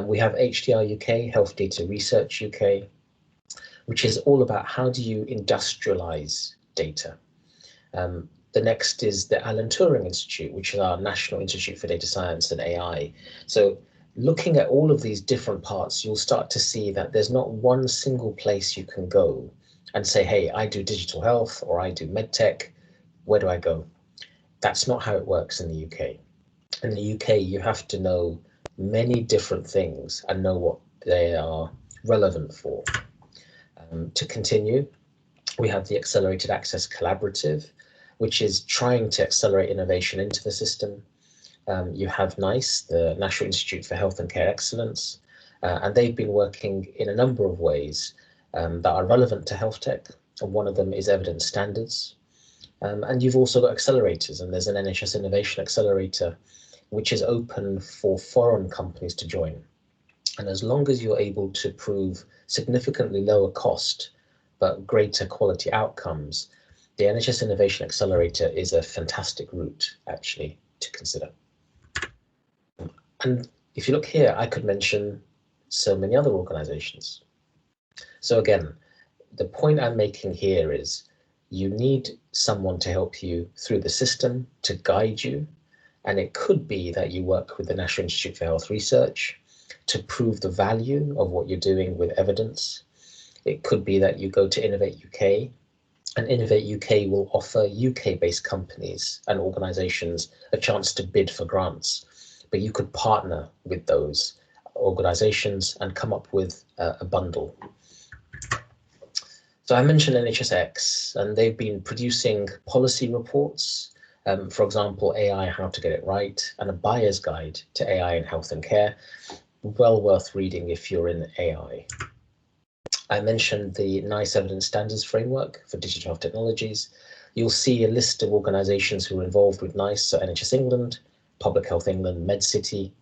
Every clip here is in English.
We have HDR UK, Health Data Research UK, which is all about how do you industrialize data. The next is the Alan Turing Institute, which is our National Institute for Data Science and AI. So looking at all of these different parts, you'll start to see that there's not one single place you can go and say, hey, I do digital health or I do medtech, where do I go? That's not how it works in the UK. In the UK, you have to know many different things and know what they are relevant for. To continue, we have the Accelerated Access Collaborative, which is trying to accelerate innovation into the system. You have NICE, the National Institute for Health and Care Excellence, and they've been working in a number of ways that are relevant to health tech, and one of them is evidence standards. And you've also got accelerators, and there's an NHS Innovation Accelerator, which is open for foreign companies to join. And as long as you're able to prove significantly lower cost, but greater quality outcomes, the NHS Innovation Accelerator is a fantastic route, actually, to consider. And if you look here, I could mention so many other organizations. So again, the point I'm making here is you need someone to help you through the system, to guide you. And it could be that you work with the National Institute for Health Research to prove the value of what you're doing with evidence. It could be that you go to Innovate UK, and Innovate UK will offer UK-based companies and organizations a chance to bid for grants. But you could partner with those organizations and come up with a bundle. So I mentioned NHSx, and they've been producing policy reports, for example, AI, how to get it right, and a buyer's guide to AI in health and care. Well worth reading if you're in AI. I mentioned the NICE Evidence Standards Framework for Digital Health Technologies. You'll see a list of organisations who are involved with NICE, so NHS England, Public Health England, MedCity,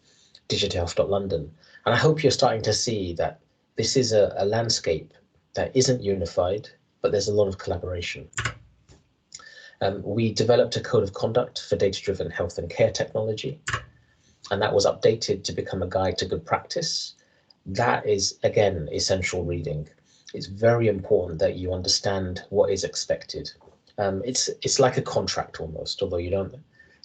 digitalhealth.london. And I hope you're starting to see that this is a landscape that isn't unified, but there's a lot of collaboration. We developed a code of conduct for data-driven health and care technology, and that was updated to become a guide to good practice. That is, again, essential reading. It's very important that you understand what is expected. It's like a contract almost, although you're not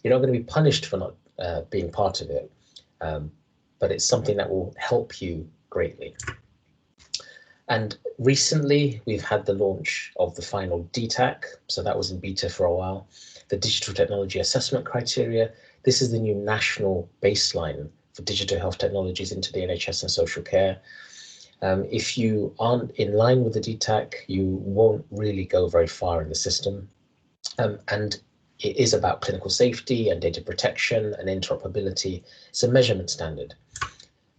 going to be punished for not being part of it, but it's something that will help you greatly. And recently, we've had the launch of the final DTAC, so that was in beta for a while, the Digital Technology Assessment Criteria. This is the new national baseline for digital health technologies into the NHS and social care. If you aren't in line with the DTAC, you won't really go very far in the system. And it is about clinical safety and data protection and interoperability. It's a measurement standard.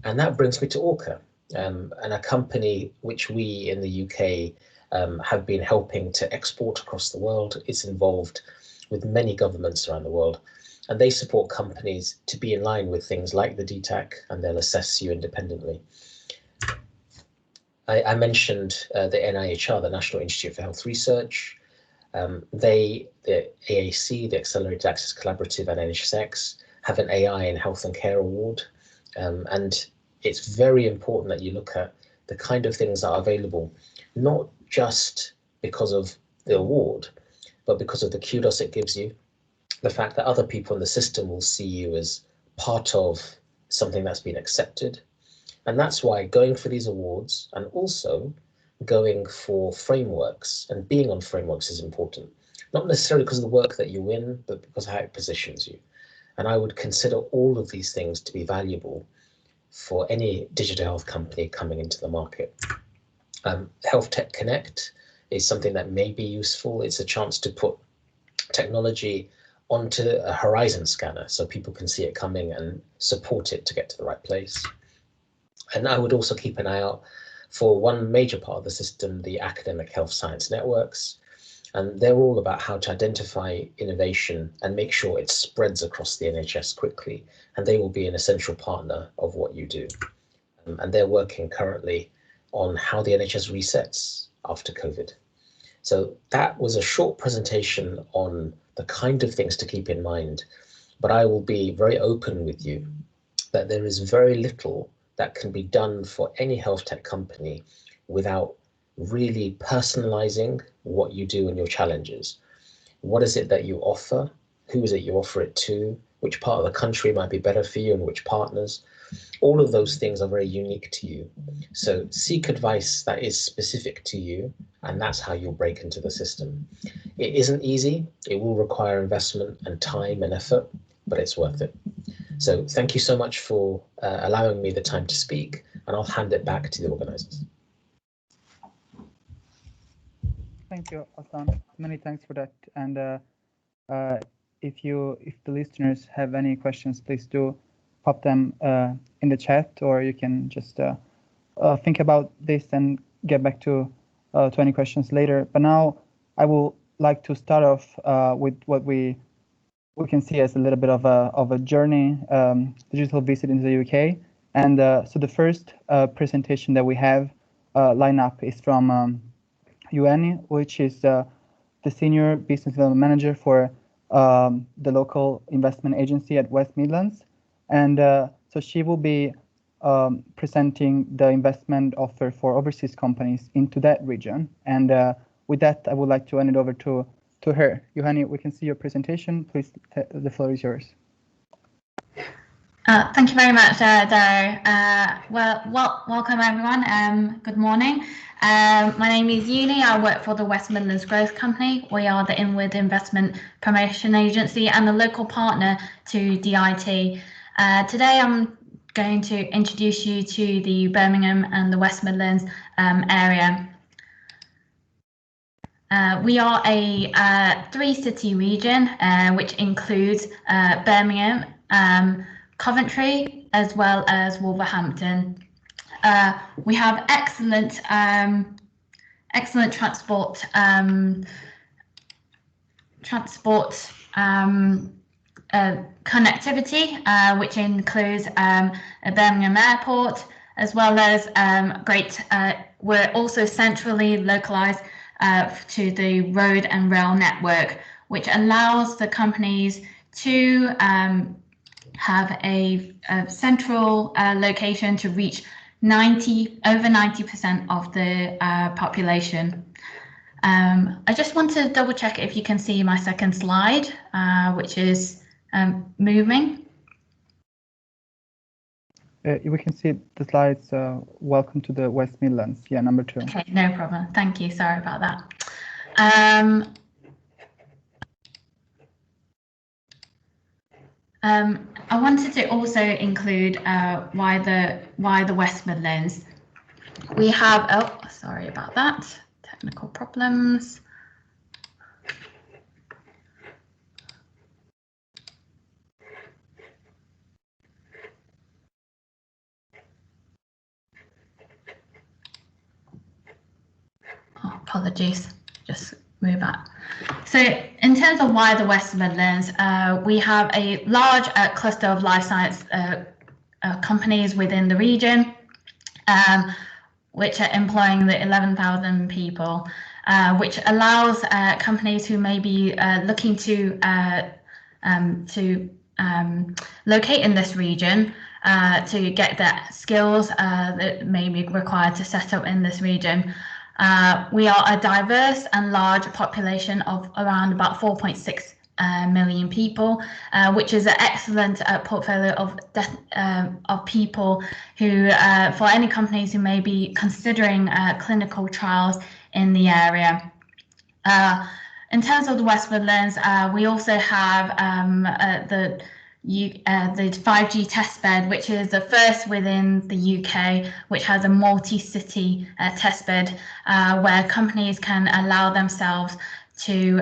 And that brings me to Orca, and a company which we in the UK have been helping to export across the world. It's involved with many governments around the world, and they support companies to be in line with things like the DTAC, and they'll assess you independently. I mentioned the NIHR, the National Institute for Health Research. The AAC, the Accelerated Access Collaborative, and NHSx have an AI in Health and Care Award. And it's very important that you look at the kind of things that are available, not just because of the award, but because of the kudos it gives you, the fact that other people in the system will see you as part of something that's been accepted. And that's why going for these awards and also going for frameworks and being on frameworks is important, not necessarily because of the work that you win, but because of how it positions you. And I would consider all of these things to be valuable for any digital health company coming into the market. Healthtech Connect is something that may be useful. It's a chance to put technology onto a horizon scanner so people can see it coming and support it to get to the right place. And I would also keep an eye out for one major part of the system, the academic health science networks. And they're all about how to identify innovation and make sure it spreads across the NHS quickly. And they will be an essential partner of what you do. And they're working currently on how the NHS resets after COVID. So that was a short presentation on the kind of things to keep in mind. But I will be very open with you that there is very little that can be done for any health tech company without really personalizing what you do and your challenges. What is it that you offer? Who is it you offer it to? Which part of the country might be better for you and which partners? All of those things are very unique to you. So seek advice that is specific to you, and that's how you'll break into the system. It isn't easy. It will require investment and time and effort, but it's worth it. So thank you so much for allowing me the time to speak, and I'll hand it back to the organizers. Thank you, Aslan. Many thanks for that. And if the listeners have any questions, please do pop them in the chat, or you can just think about this and get back to any questions later. But now I would like to start off with what we can see as a little bit of a journey, digital visit into the UK. And so the first presentation that we have lined up is from Yuani, which is the Senior Business Development Manager for the local investment agency at West Midlands. And so she will be presenting the investment offer for overseas companies into that region. And with that, I would like to hand it over to her. Yuhani, we can see your presentation. Please, the floor is yours. Thank you very much, Dario. Welcome everyone. Good morning. My name is Yuni. I work for the West Midlands Growth Company. We are the inward investment promotion agency and the local partner to DIT. Today I'm going to introduce you to the Birmingham and the West Midlands area. We are a 3-city region, which includes Birmingham, Coventry, as well as Wolverhampton. We have excellent transport connectivity, which includes a Birmingham Airport, as well as we're also centrally localized to the road and rail network, which allows the companies to have a central location to reach over 90% of the population. I just want to double check if you can see my second slide, which is moving. We can see the slides. Welcome to the West Midlands. Yeah, number 2. Okay, no problem. Thank you. Sorry about that. I wanted to also include why the West Midlands. We have, oh, sorry about that, technical problems. Oh, apologies, just move that. So in terms of why the West Midlands, we have a large cluster of life science companies within the region, which are employing the 11,000 people, which allows companies who may be looking to locate in this region to get the skills that may be required to set up in this region. We are a diverse and large population of around about 4.6 million people, which is an excellent portfolio of people who, for any companies who may be considering clinical trials in the area. In terms of the West Midlands, we also have the 5G testbed, which is the first within the UK, which has a multi-city testbed where companies can allow themselves to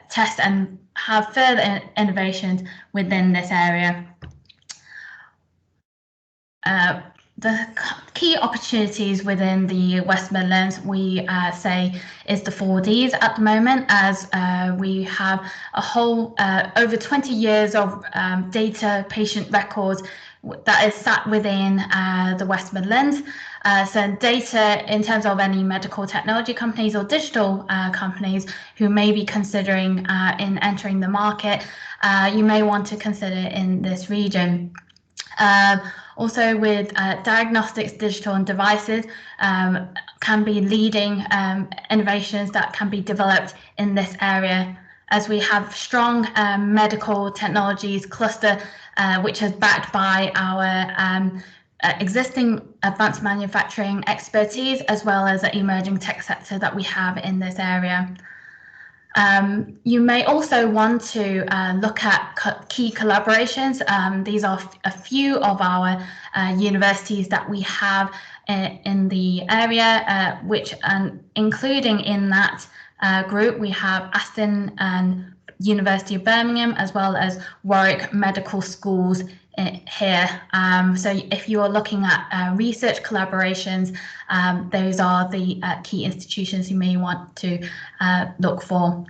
test and have further innovations within this area. The key opportunities within the West Midlands, we say, is the 4Ds at the moment, as we have a whole over 20 years of data patient records that is sat within the West Midlands. So data in terms of any medical technology companies or digital companies who may be considering in entering the market, you may want to consider in this region. Also with diagnostics, digital and devices can be leading innovations that can be developed in this area, as we have strong medical technologies cluster which is backed by our existing advanced manufacturing expertise, as well as the emerging tech sector that we have in this area. You may also want to look at key collaborations. These are a few of our universities that we have in the area, which including in that group, we have Aston and University of Birmingham, as well as Warwick Medical Schools here. So if you are looking at research collaborations, those are the key institutions you may want to look for.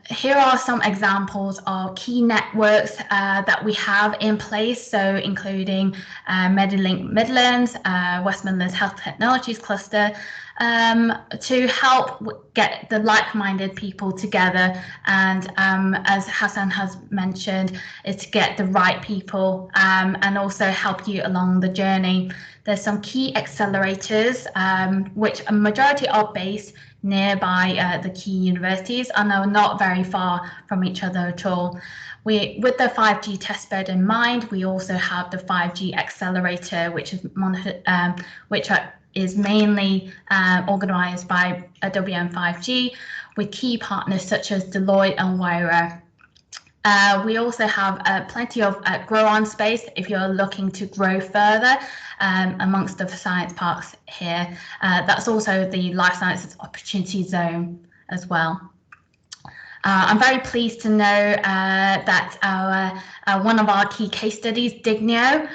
Here are some examples of key networks that we have in place, so including Medilink Midlands, West Midlands Health Technologies Cluster, to help get the like-minded people together, and as Hassan has mentioned, is to get the right people and also help you along the journey. There's some key accelerators, which a majority are based nearby the key universities and are not very far from each other at all. With the 5G testbed in mind, we also have the 5G accelerator, which is mainly organised by WM5G, with key partners such as Deloitte and Wira. We also have plenty of grow-on space if you're looking to grow further amongst the science parks here. That's also the Life Sciences Opportunity Zone as well. I'm very pleased to know that one of our key case studies, Dignio,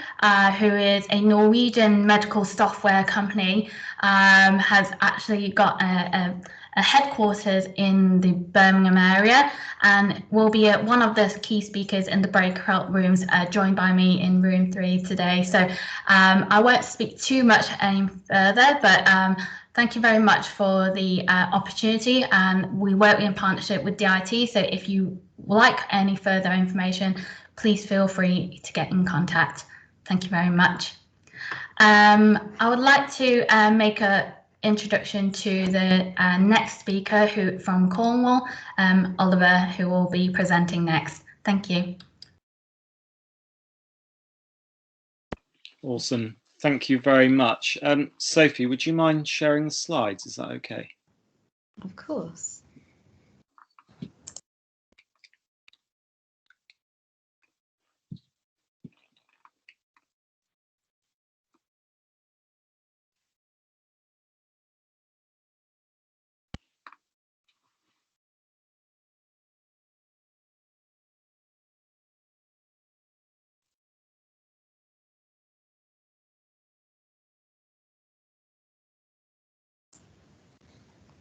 who is a Norwegian medical software company, has actually got a headquarters in the Birmingham area, and will be one of the key speakers in the breakout rooms, joined by me in room 3 today. So I won't speak too much any further, but thank you very much for the opportunity, and we work in partnership with DIT, so if you like any further information, please feel free to get in contact. Thank you very much. I would like to make an introduction to the next speaker from Cornwall, Oliver, who will be presenting next. Thank you. Awesome. Thank you very much. Sophie, would you mind sharing the slides? Is that okay? Of course.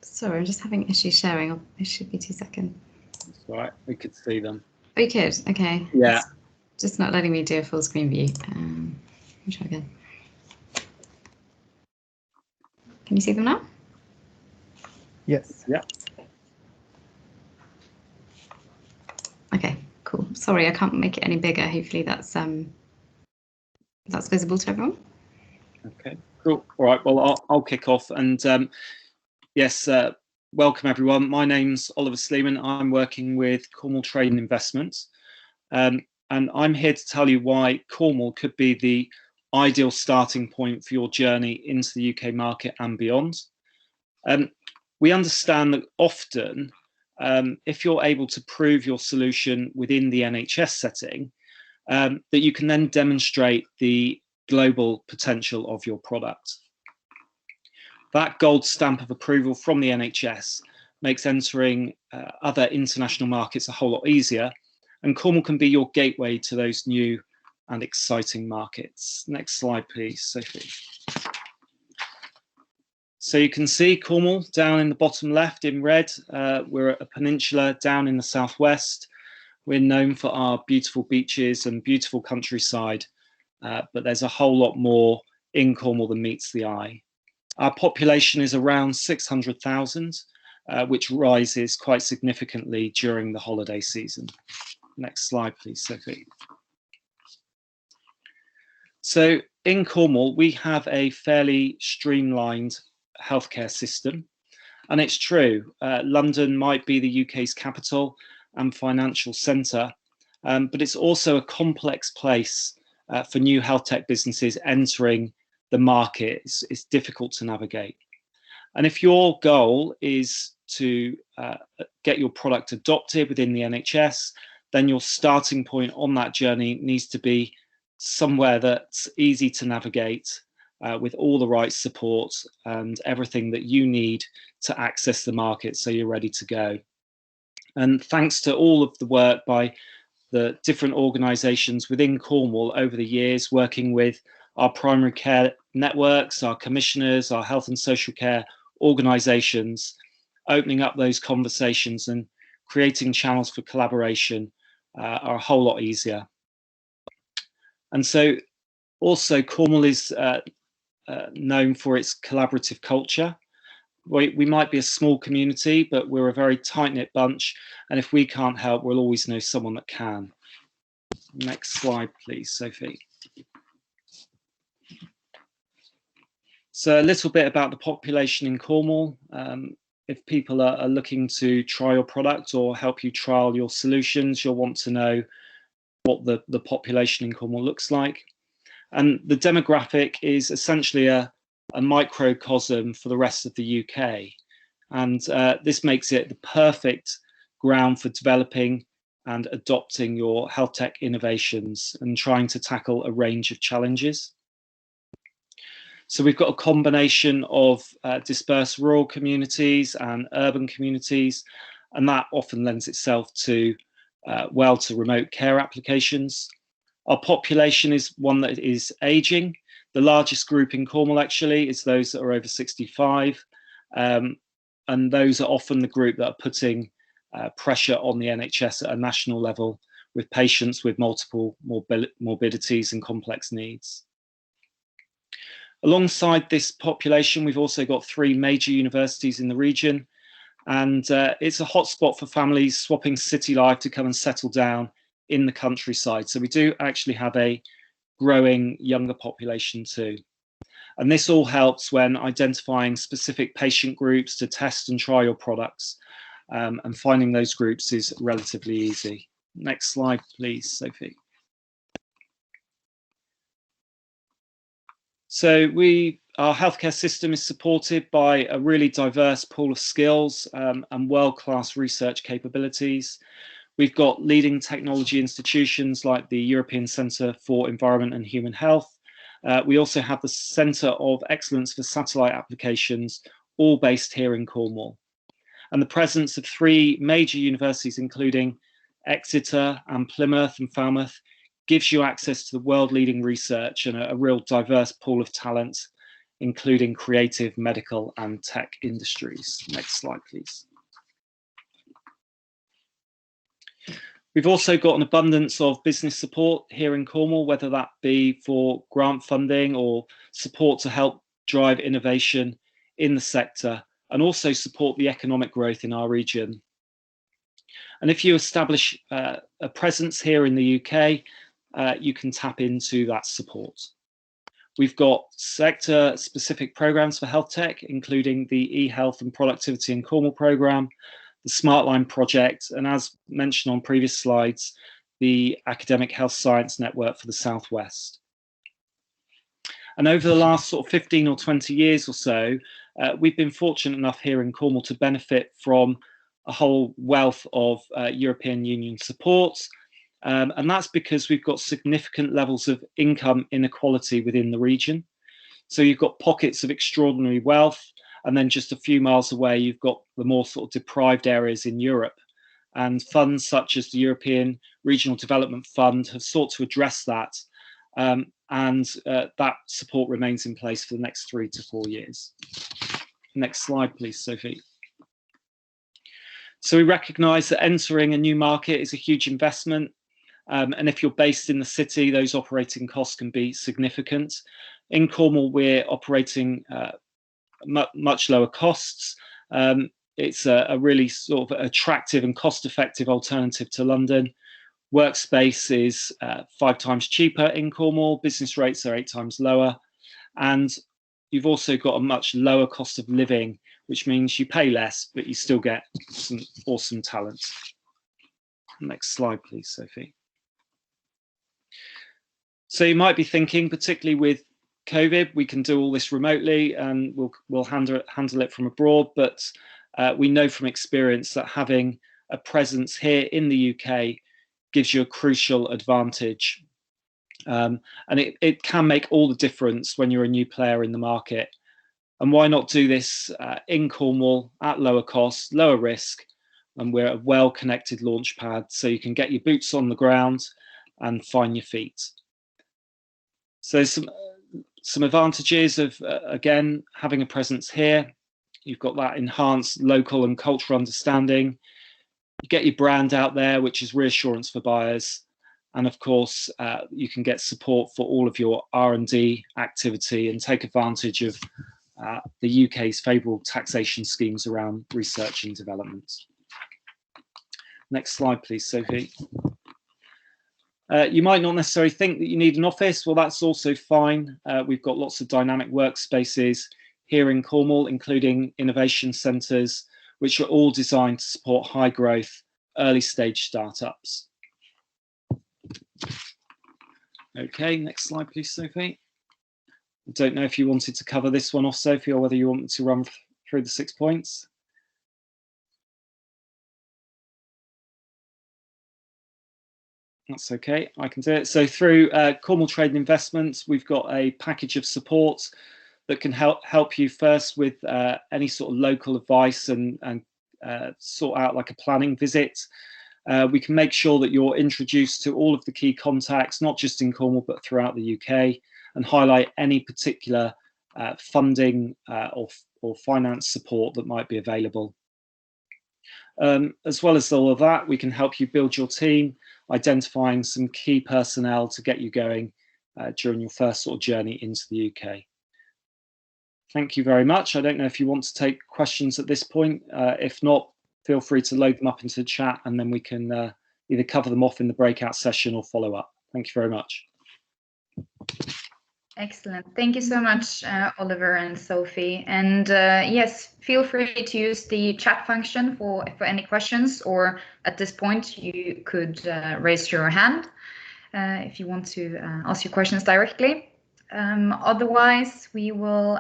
Sorry, I'm just having issues sharing. It should be 2 seconds. That's all right. We could see them. We could. Okay. Yeah. It's just not letting me do a full screen view. Let me try again. Can you see them now? Yes. Yeah. Okay. Cool. Sorry, I can't make it any bigger. Hopefully that's visible to everyone. Okay. Cool. All right. Well, I'll kick off and. Yes, welcome everyone. My name's Oliver Sleeman. I'm working with Cornwall Trade Investment, and I'm here to tell you why Cornwall could be the ideal starting point for your journey into the UK market and beyond. We understand that often, if you're able to prove your solution within the NHS setting, that you can then demonstrate the global potential of your product. That gold stamp of approval from the NHS makes entering other international markets a whole lot easier, and Cornwall can be your gateway to those new and exciting markets. Next slide, please, Sophie. So you can see Cornwall down in the bottom left in red. We're a peninsula down in the southwest. We're known for our beautiful beaches and beautiful countryside, but there's a whole lot more in Cornwall than meets the eye. Our population is around 600,000, which rises quite significantly during the holiday season. Next slide, please, Sophie. So in Cornwall, we have a fairly streamlined healthcare system. And it's true, London might be the UK's capital and financial centre, but it's also a complex place for new health tech businesses entering the market. It's difficult to navigate. And if your goal is to get your product adopted within the NHS, then your starting point on that journey needs to be somewhere that's easy to navigate with all the right support and everything that you need to access the market so you're ready to go. And thanks to all of the work by the different organisations within Cornwall over the years, working with our primary care networks, our commissioners, our health and social care organisations, opening up those conversations and creating channels for collaboration are a whole lot easier. And so also Cornwall is known for its collaborative culture. We might be a small community, but we're a very tight-knit bunch. And if we can't help, we'll always know someone that can. Next slide, please, Sophie. So a little bit about the population in Cornwall. If people are looking to try your product or help you trial your solutions, you'll want to know what the population in Cornwall looks like. And the demographic is essentially a microcosm for the rest of the UK. And this makes it the perfect ground for developing and adopting your health tech innovations and trying to tackle a range of challenges. So we've got a combination of dispersed rural communities and urban communities, and that often lends itself to well to remote care applications. Our population is one that is aging. The largest group in Cornwall actually is those that are over 65, and those are often the group that are putting pressure on the NHS at a national level with patients with multiple morbidities and complex needs. Alongside this population, we've also got 3 major universities in the region, and it's a hotspot for families swapping city life to come and settle down in the countryside. So we do actually have a growing younger population too. And this all helps when identifying specific patient groups to test and try your products. And finding those groups is relatively easy. Next slide, please, Sophie. So our healthcare system is supported by a really diverse pool of skills and world-class research capabilities. We've got leading technology institutions like the European Centre for Environment and Human Health. We also have the Centre of Excellence for Satellite Applications, all based here in Cornwall. And the presence of 3 major universities, including Exeter and Plymouth and Falmouth, gives you access to the world-leading research and a real diverse pool of talent, including creative, medical and tech industries. Next slide, please. We've also got an abundance of business support here in Cornwall, whether that be for grant funding or support to help drive innovation in the sector and also support the economic growth in our region. And if you establish a presence here in the UK, you can tap into that support. We've got sector-specific programs for health tech, including the eHealth and Productivity in Cornwall programme, the Smartline project, and as mentioned on previous slides, the Academic Health Science Network for the Southwest. And over the last sort of 15 or 20 years or so, we've been fortunate enough here in Cornwall to benefit from a whole wealth of European Union support. And that's because we've got significant levels of income inequality within the region. So you've got pockets of extraordinary wealth, and then just a few miles away, you've got the more sort of deprived areas in Europe. And funds such as the European Regional Development Fund have sought to address that. That support remains in place for the next 3 to 4 years. Next slide, please, Sophie. So we recognise that entering a new market is a huge investment. And if you're based in the city, those operating costs can be significant. In Cornwall, we're operating much lower costs. It's a really sort of attractive and cost-effective alternative to London. Workspace is 5 times cheaper in Cornwall. Business rates are 8 times lower. And you've also got a much lower cost of living, which means you pay less, but you still get some awesome talent. Next slide, please, Sophie. So you might be thinking, particularly with COVID, we can do all this remotely and we'll handle it from abroad. But we know from experience that having a presence here in the UK gives you a crucial advantage. And it can make all the difference when you're a new player in the market. And why not do this in Cornwall at lower cost, lower risk, and we're a well-connected launch pad, so you can get your boots on the ground and find your feet. So some advantages of, again, having a presence here. You've got that enhanced local and cultural understanding. You get your brand out there, which is reassurance for buyers. And of course, you can get support for all of your R&D activity and take advantage of the UK's favourable taxation schemes around research and development. Next slide, please, Sophie. You might not necessarily think that you need an office. Well, that's also fine. We've got lots of dynamic workspaces here in Cornwall, including innovation centres, which are all designed to support high growth, early stage startups. Okay, next slide, please, Sophie. I don't know if you wanted to cover this one off, Sophie, or whether you want me to run through the 6 points. That's okay, I can do it. So through Cornwall Trade Investment, we've got a package of support that can help you first with any sort of local advice and sort out like a planning visit. We can make sure that you're introduced to all of the key contacts, not just in Cornwall, but throughout the UK, and highlight any particular funding or finance support that might be available. As well as all of that, we can help you build your team, identifying some key personnel to get you going during your first sort of journey into the UK. Thank you very much. I don't know if you want to take questions at this point. If not, feel free to load them up into the chat and then we can either cover them off in the breakout session or follow up. Thank you very much. Excellent. Thank you so much, Oliver and Sophie. And yes, feel free to use the chat function for any questions, or at this point, you could raise your hand if you want to ask your questions directly. Otherwise, we will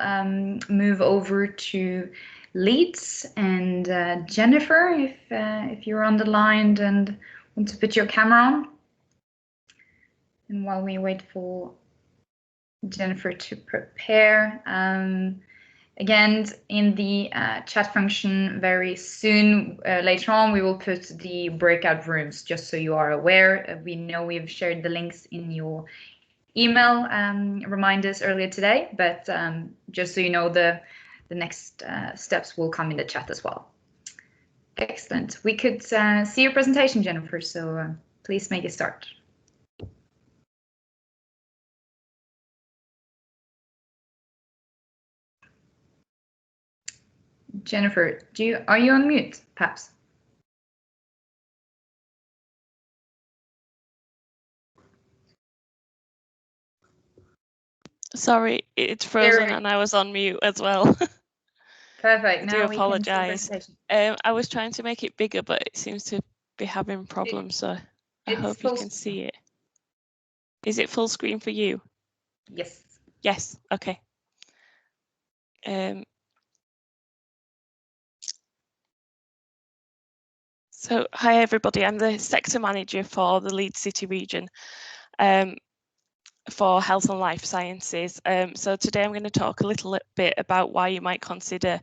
move over to Leeds and Jennifer, if you're on the line and want to put your camera on. And while we wait for Jennifer to prepare, again, in the chat function very soon, later on, we will put the breakout rooms, just so you are aware. We know we've shared the links in your email reminders earlier today, but just so you know, the next steps will come in the chat as well. Excellent. We could see your presentation, Jennifer, so please make it start. Jennifer, are you on mute, perhaps? Sorry, it's frozen and I was on mute as well. Perfect. Now I do apologise. I was trying to make it bigger, but it seems to be having problems, so I hope you can see it. Is it full screen for you? Yes. Yes, okay. So, hi everybody, I'm the sector manager for the Leeds City region for health and life sciences. So today I'm going to talk a little bit about why you might consider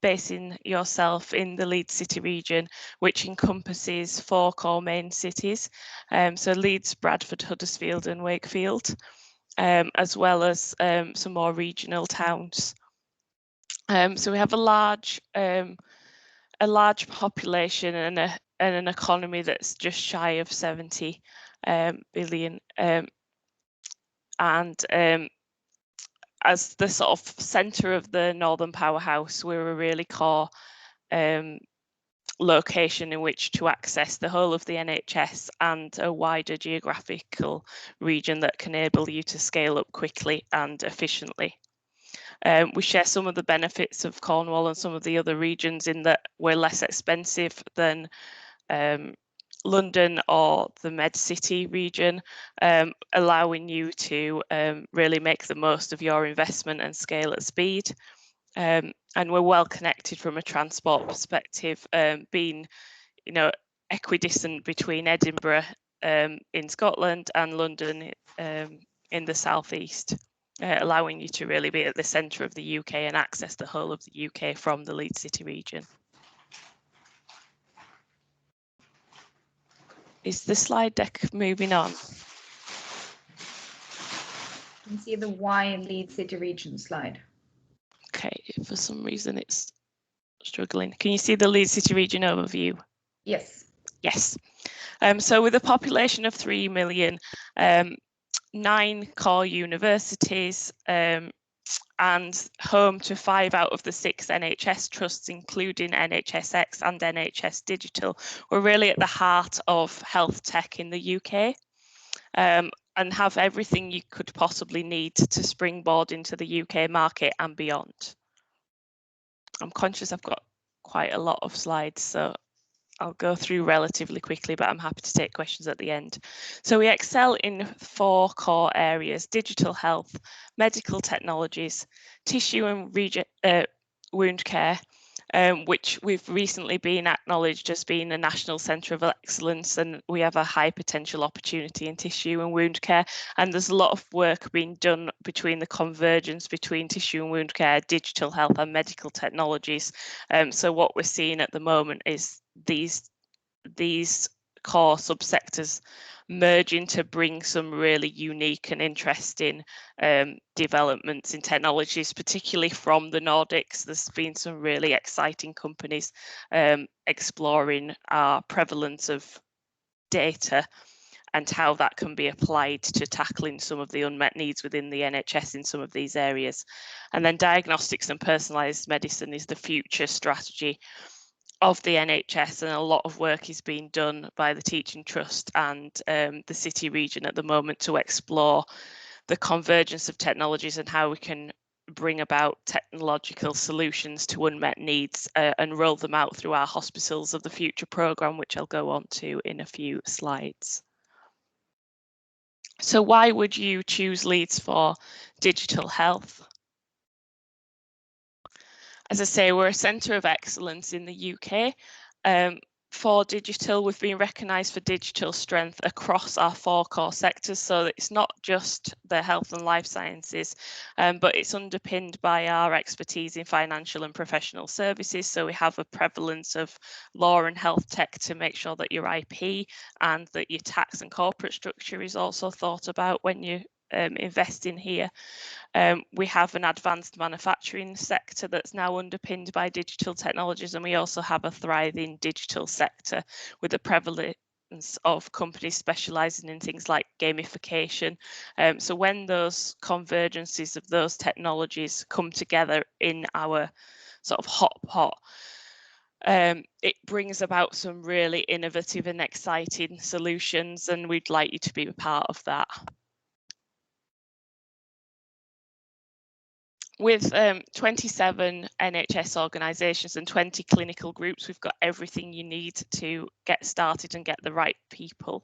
basing yourself in the Leeds City region, which encompasses 4 core main cities. So Leeds, Bradford, Huddersfield and Wakefield, as well as some more regional towns. So we have a large population and an economy that's just shy of 70 billion. And as the sort of centre of the Northern Powerhouse, we're a really core location in which to access the whole of the NHS and a wider geographical region that can enable you to scale up quickly and efficiently. We share some of the benefits of Cornwall and some of the other regions in that we're less expensive than London or the Med City region, allowing you to really make the most of your investment and scale at speed. And we're well connected from a transport perspective, being, you know, equidistant between Edinburgh in Scotland and London in the southeast, allowing you to really be at the centre of the UK and access the whole of the UK from the Leeds City region. Is the slide deck moving on? You can see the why Leeds City region slide. Okay, for some reason it's struggling. Can you see the Leeds City region overview? Yes. Yes. So with a population of 3 million, 9 core universities, and home to 5 out of the 6 NHS trusts, including NHSx and NHS Digital, we're really at the heart of health tech in the UK, and have everything you could possibly need to springboard into the UK market and beyond. I'm conscious I've got quite a lot of slides, so I'll go through relatively quickly, but I'm happy to take questions at the end. So we excel in 4 core areas: digital health, medical technologies, tissue and wound care, which we've recently been acknowledged as being a national centre of excellence, and we have a high potential opportunity in tissue and wound care. And there's a lot of work being done between the convergence between tissue and wound care, digital health and medical technologies. So what we're seeing at the moment is these core subsectors merging to bring some really unique and interesting developments in technologies, particularly from the Nordics. There's been some really exciting companies exploring our prevalence of data and how that can be applied to tackling some of the unmet needs within the NHS in some of these areas. And then diagnostics and personalised medicine is the future strategy of the NHS, and a lot of work is being done by the Teaching Trust and the City region at the moment to explore the convergence of technologies and how we can bring about technological solutions to unmet needs and roll them out through our Hospitals of the Future programme, which I'll go on to in a few slides. So why would you choose Leeds for digital health? As I say, we're a centre of excellence in the UK. For digital, we've been recognised for digital strength across our 4 core sectors. So it's not just the health and life sciences, but it's underpinned by our expertise in financial and professional services. So we have a prevalence of law and health tech to make sure that your IP and that your tax and corporate structure is also thought about when you invest in here. We have an advanced manufacturing sector that's now underpinned by digital technologies, and we also have a thriving digital sector with a prevalence of companies specialising in things like gamification. So when those convergences of those technologies come together in our sort of hot pot, it brings about some really innovative and exciting solutions, and we'd like you to be a part of that. With 27 NHS organisations and 20 clinical groups, we've got everything you need to get started and get the right people.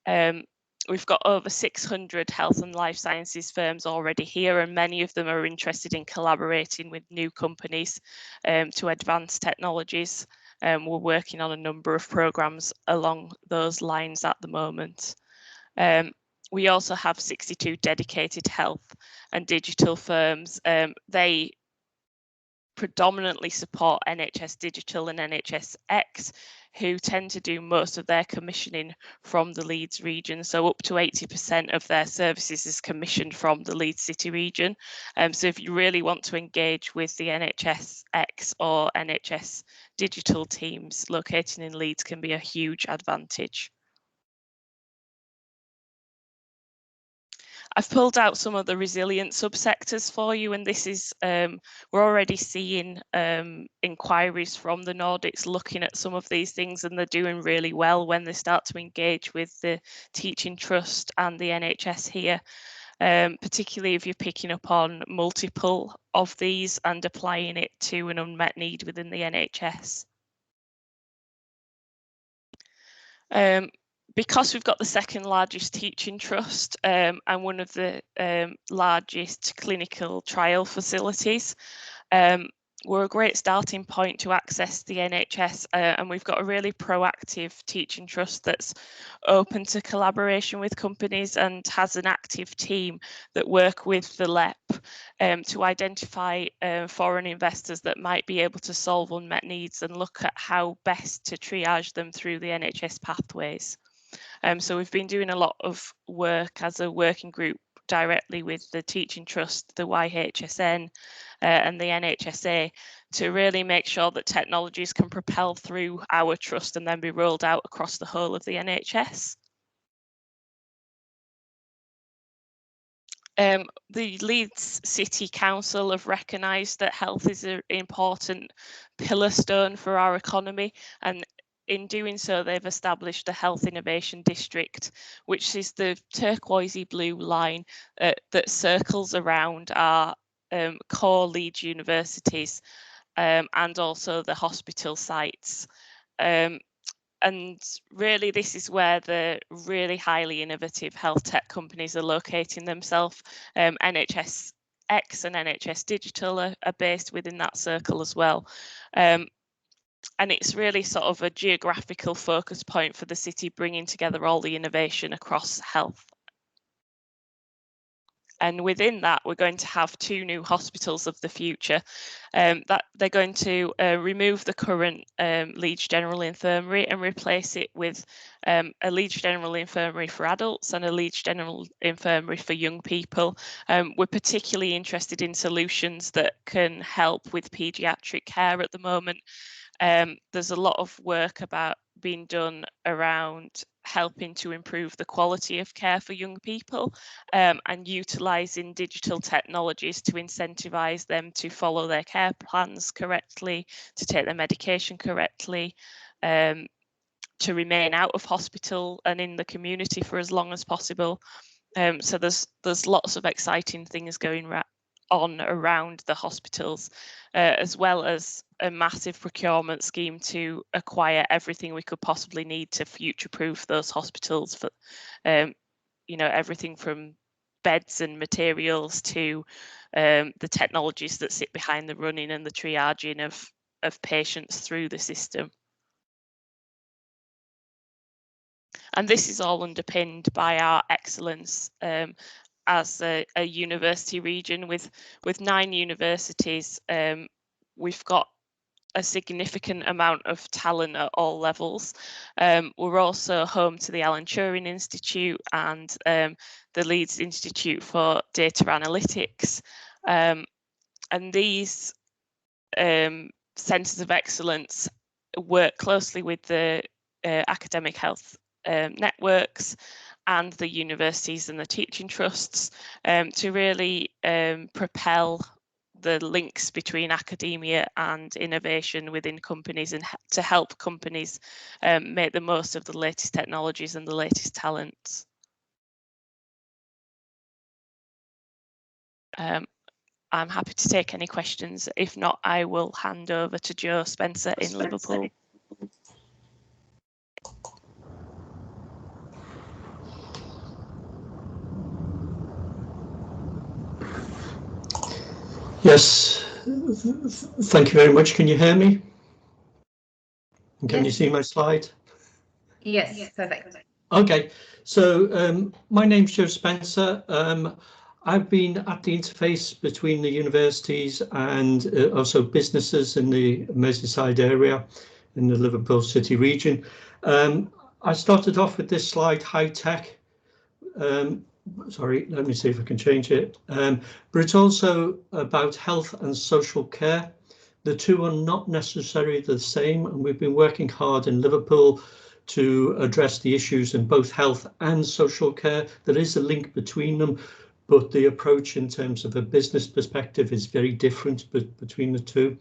We've got over 600 health and life sciences firms already here, and many of them are interested in collaborating with new companies to advance technologies. We're working on a number of programmes along those lines at the moment. We also have 62 dedicated health and digital firms. They predominantly support NHS Digital and NHSx, who tend to do most of their commissioning from the Leeds region. So up to 80% of their services is commissioned from the Leeds City region. So if you really want to engage with the NHSx or NHS Digital teams, locating in Leeds can be a huge advantage. I've pulled out some of the resilient subsectors for you, and this is, we're already seeing inquiries from the Nordics looking at some of these things, and they're doing really well when they start to engage with the Teaching Trust and the NHS here, particularly if you're picking up on multiple of these and applying it to an unmet need within the NHS. Because we've got the second largest teaching trust and one of the largest clinical trial facilities, we're a great starting point to access the NHS, and we've got a really proactive teaching trust that's open to collaboration with companies and has an active team that work with the LEP to identify foreign investors that might be able to solve unmet needs and look at how best to triage them through the NHS pathways. So we've been doing a lot of work as a working group directly with the Teaching Trust, the AHSN and the NHSa to really make sure that technologies can propel through our trust and then be rolled out across the whole of the NHS. The Leeds City Council have recognised that health is an important pillar stone for our economy, and in doing so, they've established the Health Innovation District, which is the turquoisey blue line that circles around our core Leeds universities and also the hospital sites. And really, this is where the really highly innovative health tech companies are locating themselves. NHSx and NHS Digital are based within that circle as well. And it's really sort of a geographical focus point for the city, bringing together all the innovation across health. And within that, we're going to have 2 new hospitals of the future. That they're going to remove the current Leeds General Infirmary and replace it with a Leeds General Infirmary for adults and a Leeds General Infirmary for young people. We're particularly interested in solutions that can help with paediatric care at the moment. There's a lot of work about being done around helping to improve the quality of care for young people and utilising digital technologies to incentivise them to follow their care plans correctly, to take their medication correctly, to remain out of hospital and in the community for as long as possible. So there's lots of exciting things going on around the hospitals, as well as a massive procurement scheme to acquire everything we could possibly need to future-proof those hospitals for, you know, everything from beds and materials to the technologies that sit behind the running and the triaging of patients through the system. And this is all underpinned by our excellence as a university region with 9 universities. We've got a significant amount of talent at all levels. We're also home to the Alan Turing Institute and the Leeds Institute for Data Analytics. And these centres of excellence work closely with the academic health networks and the universities and the teaching trusts to really propel the links between academia and innovation within companies and to help companies make the most of the latest technologies and the latest talents. I'm happy to take any questions. If not, I will hand over to Joe Spencer in Liverpool. Yes, thank you very much. Can you hear me? And can you see my slide? Yes, perfect. Okay, so my name's Joe Spencer. I've been at the interface between the universities and also businesses in the Merseyside area in the Liverpool City region. I started off with this slide, high tech. Sorry, let me see if I can change it. But it's also about health and social care. The two are not necessarily the same, and we've been working hard in Liverpool to address the issues in both health and social care. There is a link between them, but the approach in terms of a business perspective is very different between the two.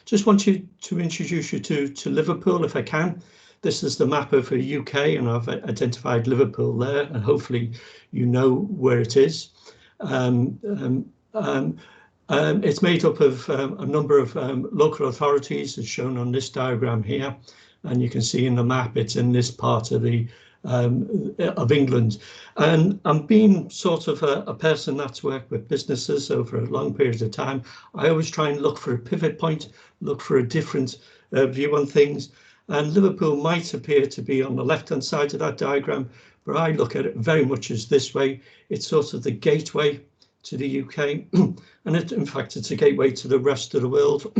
Just want to introduce you to Liverpool, if I can. This is the map of the UK, and I've identified Liverpool there, and hopefully you know where it is. It's made up of a number of local authorities, as shown on this diagram here, and you can see in the map it's in this part of England. And I'm being sort of a person that's worked with businesses over a long period of time. I always try and look for a pivot point, look for a different view on things. And Liverpool might appear to be on the left-hand side of that diagram, but I look at it very much as this way. It's sort of the gateway to the UK, and in fact, it's a gateway to the rest of the world,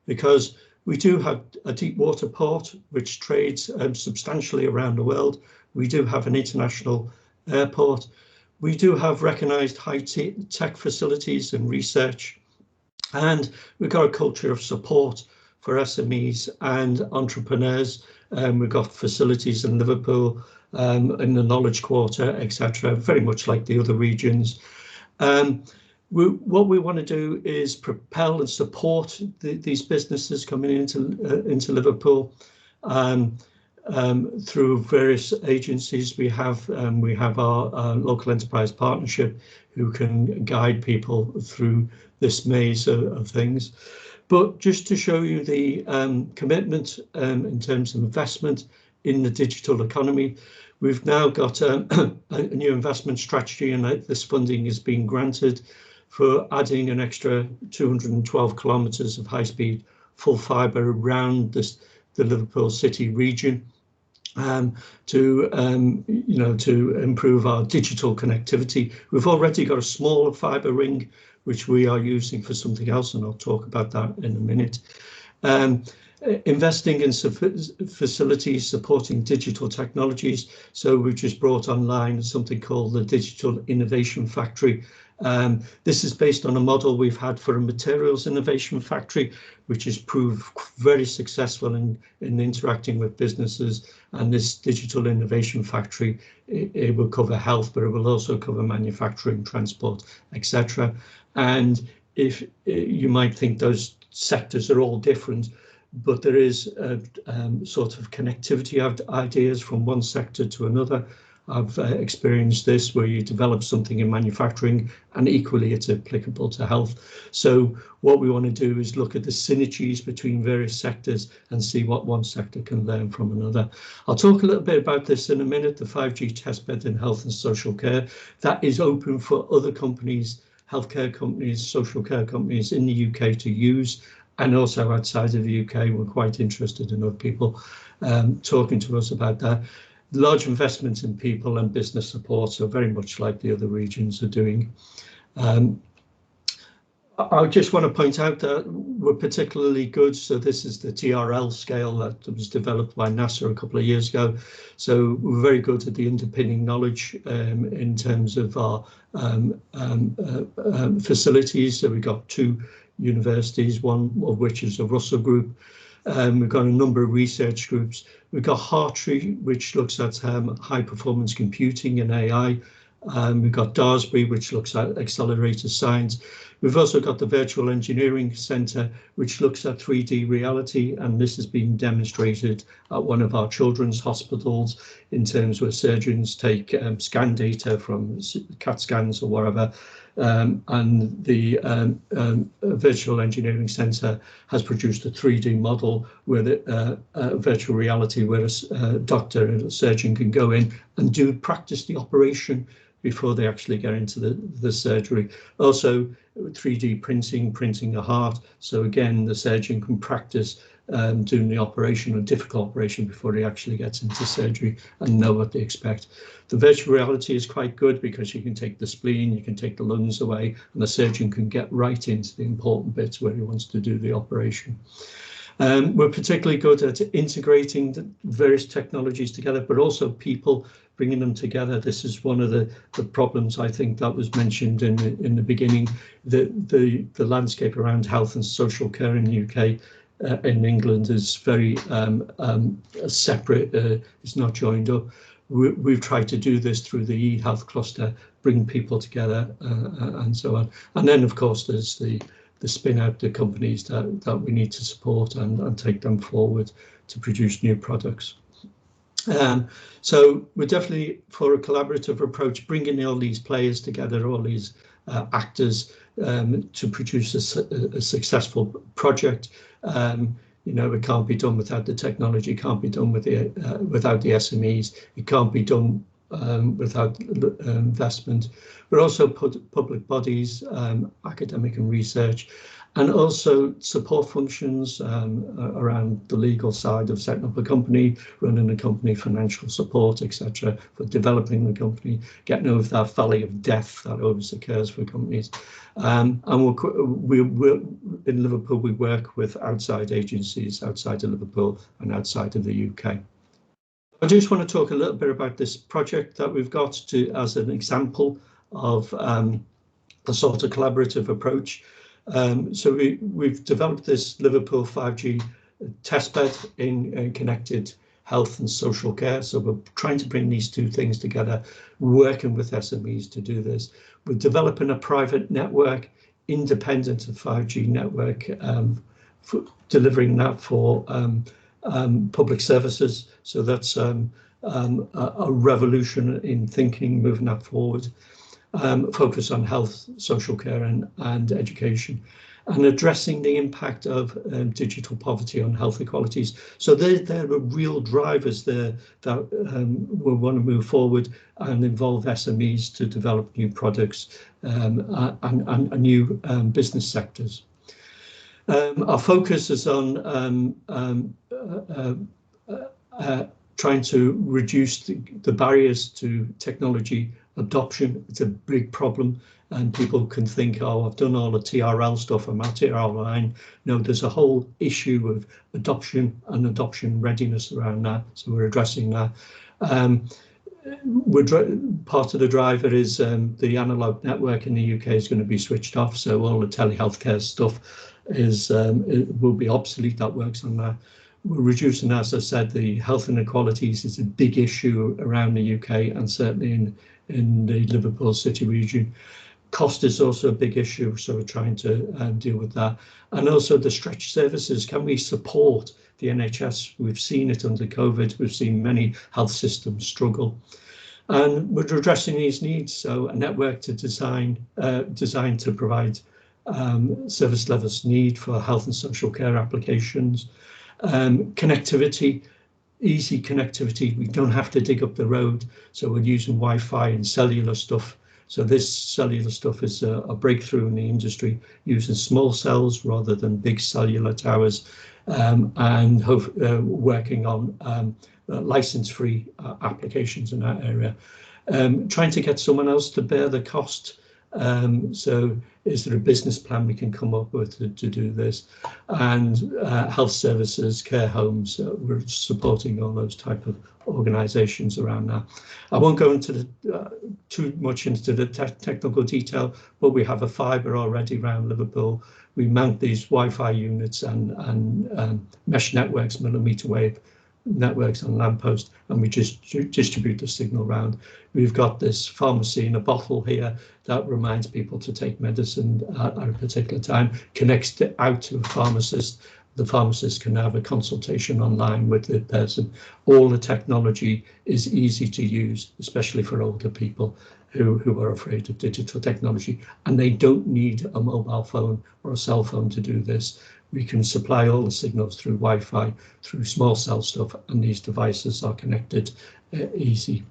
because we do have a deep water port which trades substantially around the world. We do have an international airport. We do have recognised high-tech facilities and research, and we've got a culture of support for SMEs and entrepreneurs. We've got facilities in Liverpool, in the Knowledge Quarter, etc., very much like the other regions. What we want to do is propel and support these businesses coming into Liverpool through various agencies. We have our local enterprise partnership, who can guide people through this maze of things. But just to show you the commitment in terms of investment in the digital economy, we've now got a new investment strategy, and this funding is being granted for adding an extra 212 kilometres of high-speed full fibre around the Liverpool City region, to improve our digital connectivity. We've already got a smaller fibre ring, which we are using for something else, and I'll talk about that in a minute. Investing in facilities supporting digital technologies. So we've just brought online something called the Digital Innovation Factory. This is based on a model we've had for a materials innovation factory, which has proved very successful in interacting with businesses. And this Digital Innovation Factory, it will cover health, but it will also cover manufacturing, transport, etc. And if you might think those sectors are all different, but there is a sort of connectivity of ideas from one sector to another. I've experienced this where you develop something in manufacturing and equally it's applicable to health. So what we want to do is look at the synergies between various sectors and see what one sector can learn from another. I'll talk a little bit about this in a minute, the 5G testbed in health and social care. That is open for other companies, healthcare companies, social care companies in the UK to use. And also outside of the UK, we're quite interested in other people talking to us about that. Large investments in people and business support, so very much like the other regions are doing. I just want to point out that we're particularly good. So this is the TRL scale that was developed by NASA a couple of years ago. So we're very good at the underpinning knowledge in terms of our facilities. So we've got 2 universities, one of which is a Russell group. We've got a number of research groups. We've got Hartree, which looks at high performance computing and AI. We've got Daresbury, which looks at accelerated science. We've also got the Virtual Engineering Centre, which looks at 3D reality, and this has been demonstrated at one of our children's hospitals in terms where surgeons take scan data from CAT scans or whatever. And the Virtual Engineering Centre has produced a 3D model where the virtual reality, where a doctor and a surgeon can go in and practice the operation before they actually get into the surgery. Also 3D printing a heart. So again, the surgeon can practice doing the operation, a difficult operation, before he actually gets into surgery and know what they expect. The virtual reality is quite good because you can take the spleen, you can take the lungs away, and the surgeon can get right into the important bits where he wants to do the operation. We're particularly good at integrating the various technologies together, but also people, bringing them together. This is one of the problems I think that was mentioned in the beginning. The landscape around health and social care in the UK, in England, is very separate. It's not joined up. we've tried to do this through the eHealth cluster, bring people together and so on. And then, of course, there's the spin out the companies that we need to support and take them forward to produce new products. So we're definitely for a collaborative approach, bringing all these players together, all these actors to produce a successful project. You know, it can't be done without the technology, can't be done with without the SMEs, it can't be done without investment, but also public bodies, academic and research, and also support functions around the legal side of setting up a company, running a company, financial support, etc., for developing the company, getting over that valley of death that always occurs for companies. And we're in Liverpool, we work with outside agencies outside of Liverpool and outside of the UK. I just want to talk a little bit about this project that we've got as an example of a sort of collaborative approach. So we've developed this Liverpool 5G testbed in connected health and social care. So we're trying to bring these two things together, working with SMEs to do this. We're developing a private network independent of 5G network, delivering that for public services. So that's a revolution in thinking, moving that forward. Focus on health, social care and education, and addressing the impact of digital poverty on health equalities. So there are real drivers there that we want to move forward and involve SMEs to develop new products and new business sectors. Our focus is on trying to reduce the barriers to technology adoption. It's a big problem, and people can think, oh, I've done all the TRL stuff, I'm at TRL line. No, there's a whole issue of adoption and adoption readiness around that, so we're addressing that. Part of the driver is the analogue network in the UK is going to be switched off, so all the telehealthcare stuff will be obsolete. That works on that. We're reducing, as I said, the health inequalities is a big issue around the UK and certainly in the Liverpool City region. Cost is also a big issue, so we're trying to deal with that. And also the stretched services. Can we support the NHS? We've seen it under COVID. We've seen many health systems struggle. And we're addressing these needs. So a network to designed to provide service levels need for health and social care applications. Connectivity, easy connectivity. We don't have to dig up the road. So we're using Wi-Fi and cellular stuff. So this cellular stuff is a breakthrough in the industry, using small cells rather than big cellular towers, and working on license-free applications in that area. Trying to get someone else to bear the cost. So is there a business plan we can come up with to do this? And health services, care homes, we're supporting all those type of organisations around that. I won't go into too much into the technical detail, but we have a fibre already around Liverpool. We mount these Wi-Fi units and mesh networks, millimetre wave networks on lamppost, and we just distribute the signal around. We've got this pharmacy in a bottle here that reminds people to take medicine at a particular time, connects it out to a pharmacist. The pharmacist can have a consultation online with the person. All the technology is easy to use, especially for older people who are afraid of digital technology, and they don't need a mobile phone or a cell phone to do this. We can supply all the signals through Wi-Fi, through small cell stuff, and these devices are connected easy.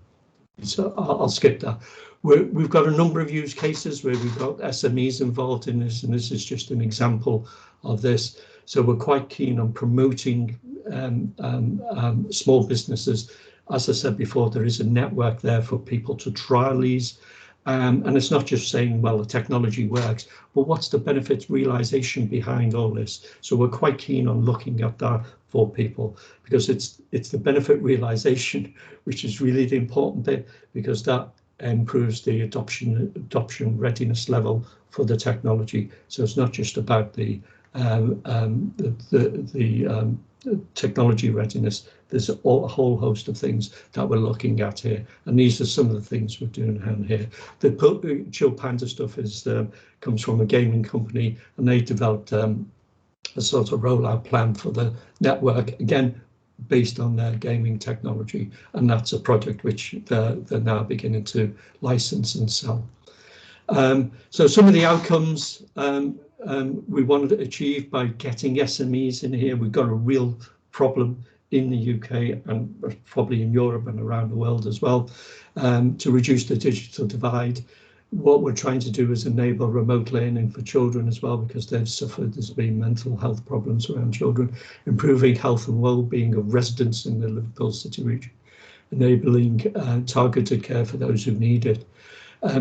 So I'll skip that. We've got a number of use cases where we've got SMEs involved in this, and this is just an example of this. So we're quite keen on promoting small businesses. As I said before, there is a network there for people to trial these. And it's not just saying, well, the technology works, but what's the benefits realization behind all this? So we're quite keen on looking at that for people, because it's the benefit realization, which is really the important bit, because that improves the adoption readiness level for the technology. So it's not just about the technology readiness. There's a whole host of things that we're looking at here, and these are some of the things we're doing down here. The Chill Panda stuff comes from a gaming company, and they developed a sort of rollout plan for the network, again based on their gaming technology, and that's a project which they're now beginning to license and sell. So some of the outcomes we wanted to achieve by getting SMEs in here. We've got a real problem in the UK and probably in Europe and around the world as well, to reduce the digital divide. What we're trying to do is enable remote learning for children as well, because there's been mental health problems around children, improving health and well-being of residents in the Liverpool City region, enabling targeted care for those who need it.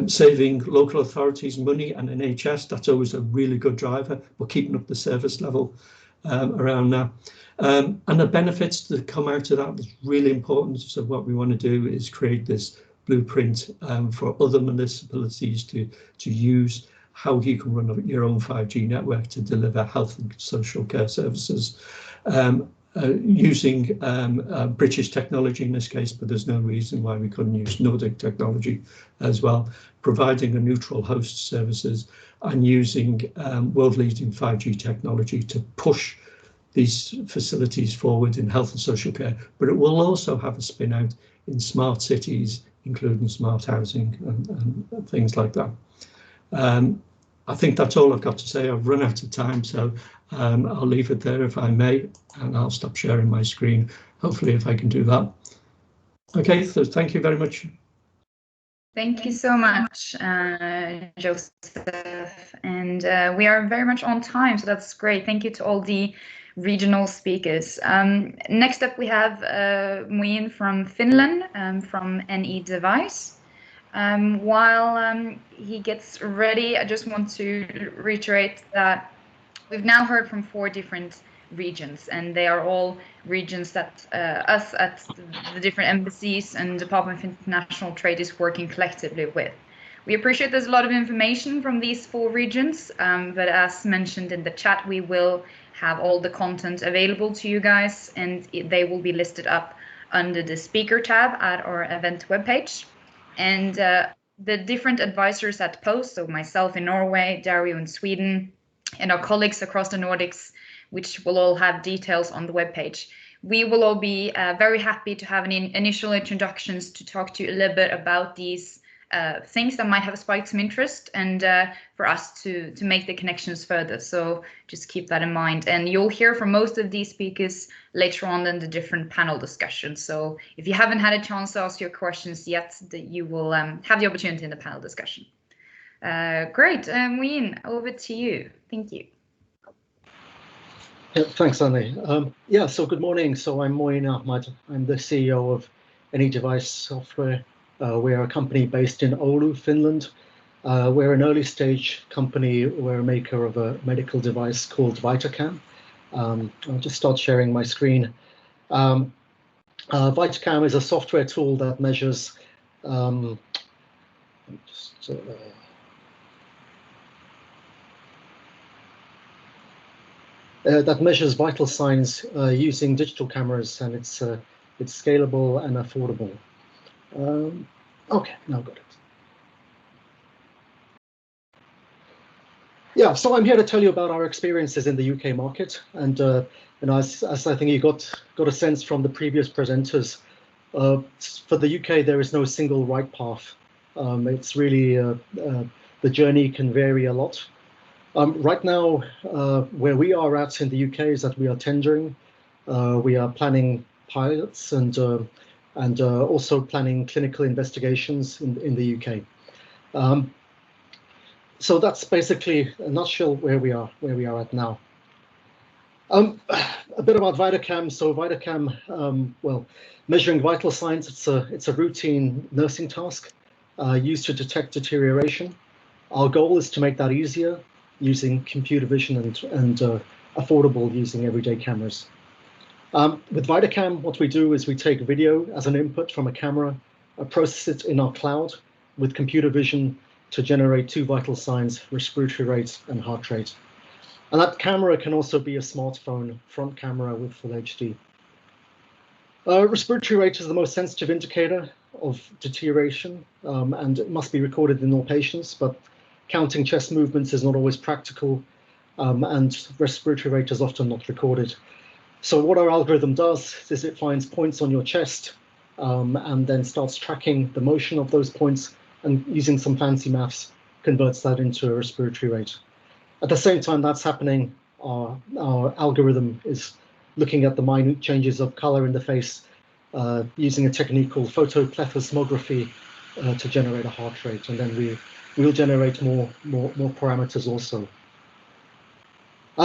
Saving local authorities money and NHS, that's always a really good driver. We're keeping up the service level around that. And the benefits that come out of that is really important. So what we want to do is create this blueprint for other municipalities to use, how you can run your own 5G network to deliver health and social care services. Using British technology in this case, but there's no reason why we couldn't use Nordic technology as well, providing a neutral host services and using world-leading 5G technology to push these facilities forward in health and social care. But it will also have a spin out in smart cities, including smart housing and things like that. I think that's all I've got to say. I've run out of time, so I'll leave it there if I may, and I'll stop sharing my screen, hopefully, if I can do that. Okay, so thank you very much. Thank you so much, Joseph. And we are very much on time, so that's great. Thank you to all the regional speakers. Next up, we have Muin from Finland, from NE Device. While he gets ready, I just want to reiterate that we've now heard from 4 different regions, and they are all regions that us at the different embassies and Department of International Trade is working collectively with. We appreciate there's a lot of information from these 4 regions, but as mentioned in the chat, we will have all the content available to you guys, and they will be listed up under the speaker tab at our event webpage. And the different advisors at Post, so myself in Norway, Dario in Sweden, and our colleagues across the Nordics, which will all have details on the webpage. We will all be very happy to have initial introductions to talk to you a little bit about these things that might have spiked some interest, and for us to make the connections further. So just keep that in mind. And you'll hear from most of these speakers later on in the different panel discussions. So if you haven't had a chance to ask your questions yet, you will have the opportunity in the panel discussion. Great, Muin, over to you. Thank you. Yeah, thanks, Annie. So good morning. So I'm Muin Ahmad. I'm the CEO of NE Device Software. We're a company based in Oulu, Finland. We're an early stage company. We're a maker of a medical device called VitaCam. I'll just start sharing my screen. VitaCam is a software tool that measures vital signs using digital cameras, and it's scalable and affordable. Okay, now got it. Yeah, so I'm here to tell you about our experiences in the UK market, and as I think you got a sense from the previous presenters, for the UK there is no single right path. It's really the journey can vary a lot. Right now, where we are at in the UK is that we are tendering, we are planning pilots, and also planning clinical investigations in the UK. So that's basically a nutshell where we are at now. A bit about VitaCam. So VitaCam, well, measuring vital signs. It's a routine nursing task used to detect deterioration. Our goal is to make that easier using computer vision and affordable using everyday cameras. With VitaCam, what we do is we take video as an input from a camera, process it in our cloud with computer vision to generate 2 vital signs, respiratory rate and heart rate. And that camera can also be a smartphone front camera with full HD. Respiratory rate is the most sensitive indicator of deterioration, and it must be recorded in all patients, but counting chest movements is not always practical, and respiratory rate is often not recorded. So what our algorithm does is it finds points on your chest, and then starts tracking the motion of those points, and using some fancy maths, converts that into a respiratory rate. At the same time that's happening, our algorithm is looking at the minute changes of color in the face, using a technique called photoplethysmography to generate a heart rate, and then we'll generate more parameters also.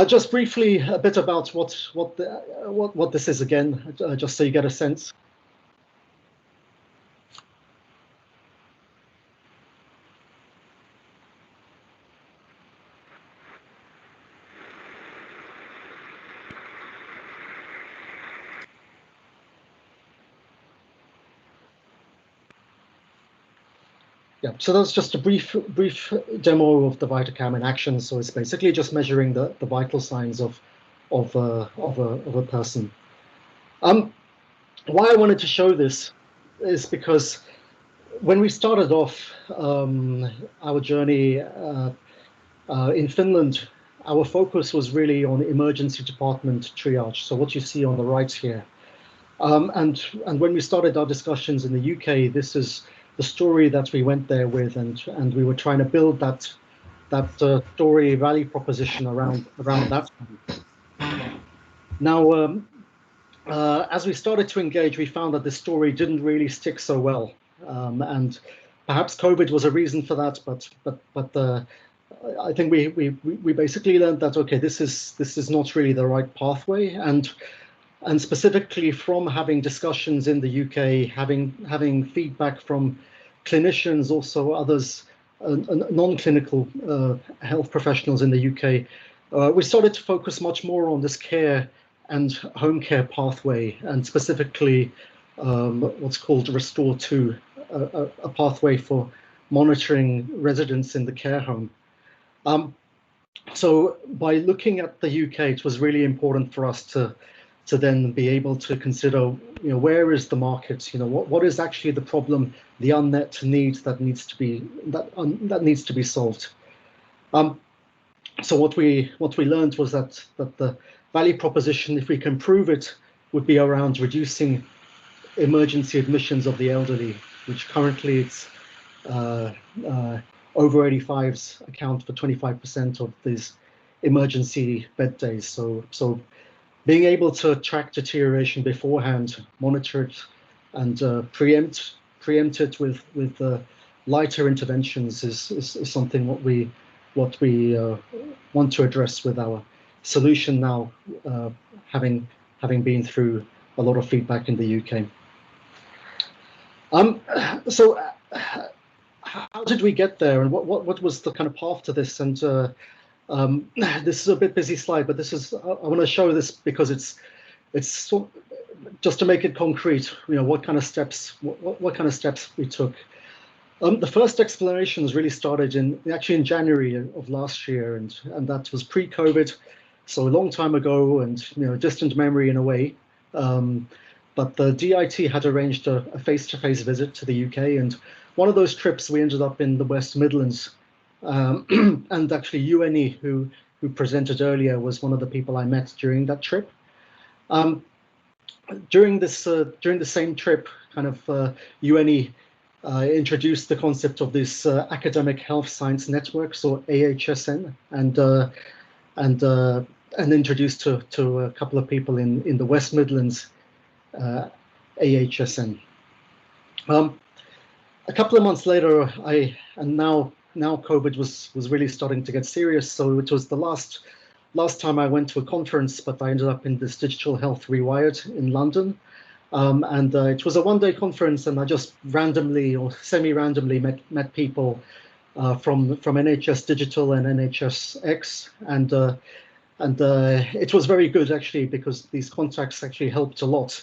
Just briefly, a bit about what this is again, just so you get a sense. Yeah, so that's just a brief demo of the VitaCam in action. So it's basically just measuring the vital signs of a person. Why I wanted to show this is because when we started off our journey in Finland, our focus was really on emergency department triage. So what you see on the right here, and when we started our discussions in the UK, this is the story that we went there with, and we were trying to build that story value proposition around that. Now, as we started to engage, we found that the story didn't really stick so well, and perhaps COVID was a reason for that. But I think we basically learned that okay, this is not really the right pathway, and specifically from having discussions in the UK, having feedback from clinicians, also others, non-clinical health professionals in the UK, we started to focus much more on this care and home care pathway, and specifically what's called Restore 2, a pathway for monitoring residents in the care home. So by looking at the UK, it was really important for us to then be able to consider, where is the market? What is actually the problem, the unmet need that needs to be solved. So what we learned was that the value proposition, if we can prove it, would be around reducing emergency admissions of the elderly, which currently it's over 85s account for 25% of these emergency bed days. So being able to track deterioration beforehand, monitor it, and preempt it with lighter interventions is something what we want to address with our solution now, having been through a lot of feedback in the UK. So how did we get there, and what was the kind of path to this? And this is a bit busy slide, but this is I want to show this because it's just to make it concrete. What kind of steps we took. The first explorations really started actually in January of last year, and that was pre-COVID, so a long time ago, and distant memory in a way. But the DIT had arranged a face-to-face visit to the UK, and one of those trips we ended up in the West Midlands. And actually UNE, who presented earlier, was one of the people I met during that trip. During the same trip, kind of UNE introduced the concept of this academic health science networks, or AHSN, and introduced to a couple of people in the West Midlands AHSN. A couple of months later, now COVID was really starting to get serious, so it was the last time I went to a conference, but I ended up in this Digital Health Rewired in London, and it was a one-day conference, and I just randomly or semi-randomly met people from NHS Digital and NHSx, and it was very good actually, because these contacts actually helped a lot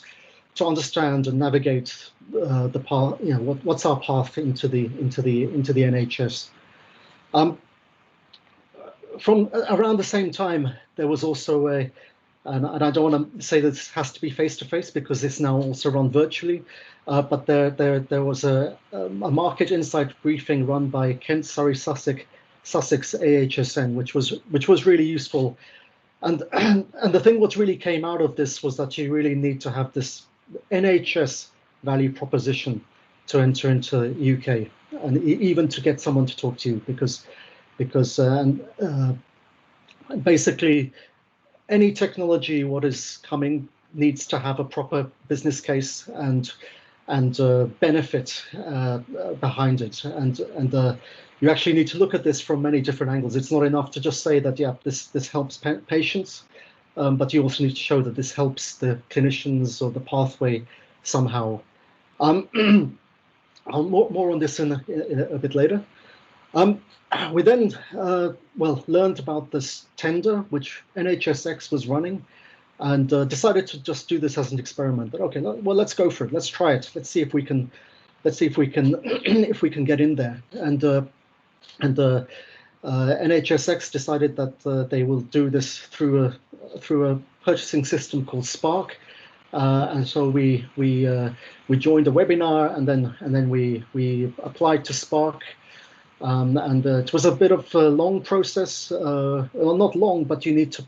to understand and navigate the path. What's our path into the NHS. from around the same time, there was also a, and I don't want to say that this has to be face-to-face because it's now also run virtually, but there was a market insight briefing run by Kent Surrey Sussex AHSN, which was really useful. And the thing what really came out of this was that you really need to have this NHS value proposition to enter into UK, and even to get someone to talk to you, because basically any technology what is coming needs to have a proper business case and benefit behind it, and you actually need to look at this from many different angles. It's not enough to just say that, yeah, this helps patients, but you also need to show that this helps the clinicians or the pathway somehow. I'll more on this in a bit later. We then learned about this tender which NHSx was running, and decided to just do this as an experiment. But okay, well, let's go for it. Let's try it. Let's see if we can if we can get in there. And NHSx decided that they will do this through a purchasing system called Spark. And so we joined the webinar, and then we applied to Spark, and it was a bit of a long process. Well, not long, but you need to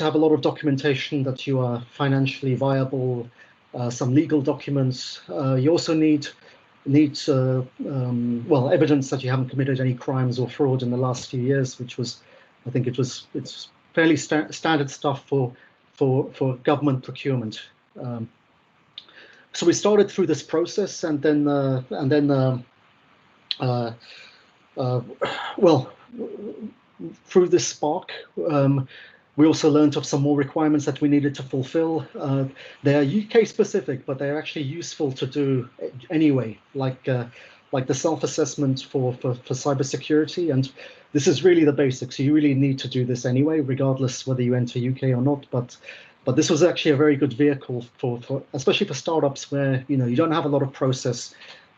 have a lot of documentation that you are financially viable, some legal documents. You also need evidence that you haven't committed any crimes or fraud in the last few years, which was, I think it's fairly standard stuff for government procurement. So we started through this process, and then through this Spark, we also learned of some more requirements that we needed to fulfill. They are UK specific, but they're actually useful to do anyway, like the self-assessment for cybersecurity. And this is really the basics. You really need to do this anyway, regardless whether you enter UK or not. But this was actually a very good vehicle for especially for startups where you don't have a lot of process.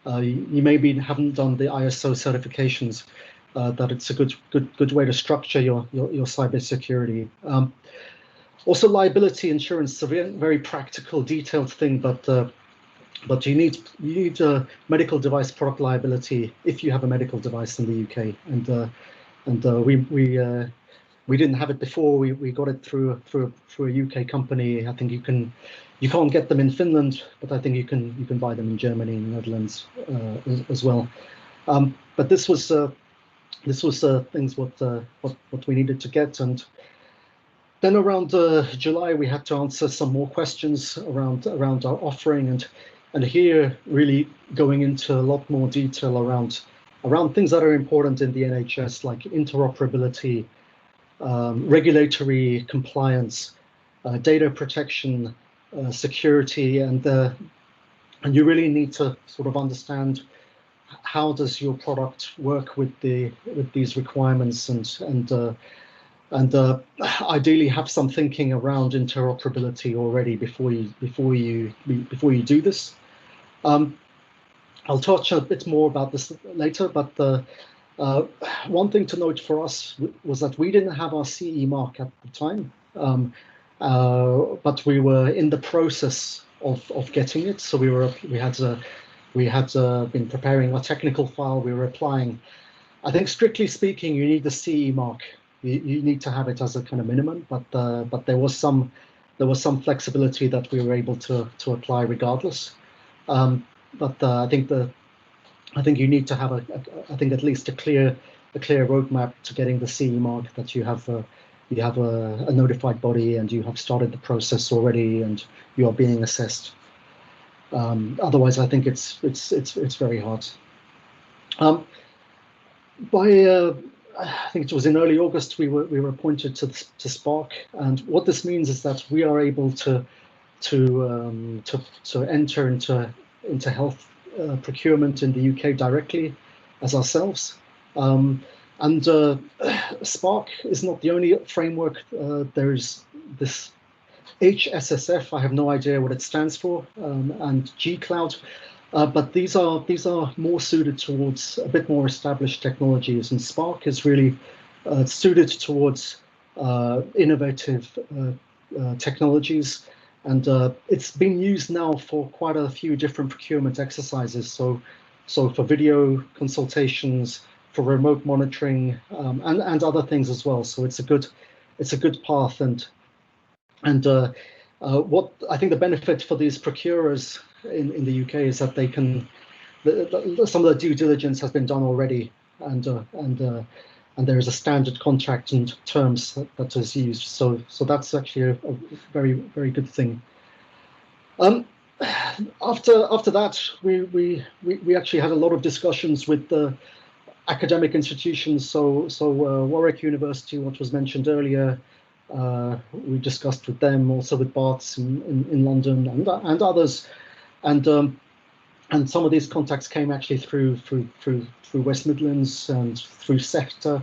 You maybe haven't done the ISO certifications. That it's a good way to structure your cybersecurity. Also, liability insurance is a very practical, detailed thing, but you need a medical device product liability if you have a medical device in the UK, and we didn't have it before. We got it through a UK company. I think you can't get them in Finland, but I think you can buy them in Germany and Netherlands as well. But this was things what we needed to get. And then around July, we had to answer some more questions around our offering, and here really going into a lot more detail around things that are important in the NHS, like interoperability, regulatory compliance, data protection, security, and you really need to sort of understand how does your product work with these requirements, and ideally have some thinking around interoperability already before you do this. I'll touch a bit more about this later, but one thing to note for us was that we didn't have our CE mark at the time, but we were in the process of getting it. So we had been preparing our technical file. We were applying. I think strictly speaking, you need the CE mark. You need to have it as a kind of minimum, but there was some flexibility that we were able to apply regardless. But I think you need to have at least a clear roadmap to getting the CE mark, that you have a notified body and you have started the process already and you are being assessed. Otherwise, I think it's very hard. I think it was in early August we were appointed to Spark, and what this means is that we are able to enter into health procurement in the UK directly as ourselves. And Spark is not the only framework. There's this HSSF, I have no idea what it stands for, and G-Cloud, but these are more suited towards a bit more established technologies, and Spark is really suited towards innovative technologies, and it's been used now for quite a few different procurement exercises. So for video consultations, for remote monitoring, and other things as well. So it's a good path, and what I think the benefit for these procurers in the UK is that they can, some of the due diligence has been done already, and there is a standard contract and terms that is used. So that's actually a very, very good thing. After that, we actually had a lot of discussions with the academic institutions. So Warwick University, what was mentioned earlier, we discussed with them, also with Barts in London and others, and some of these contacts came actually through West Midlands and through Sector,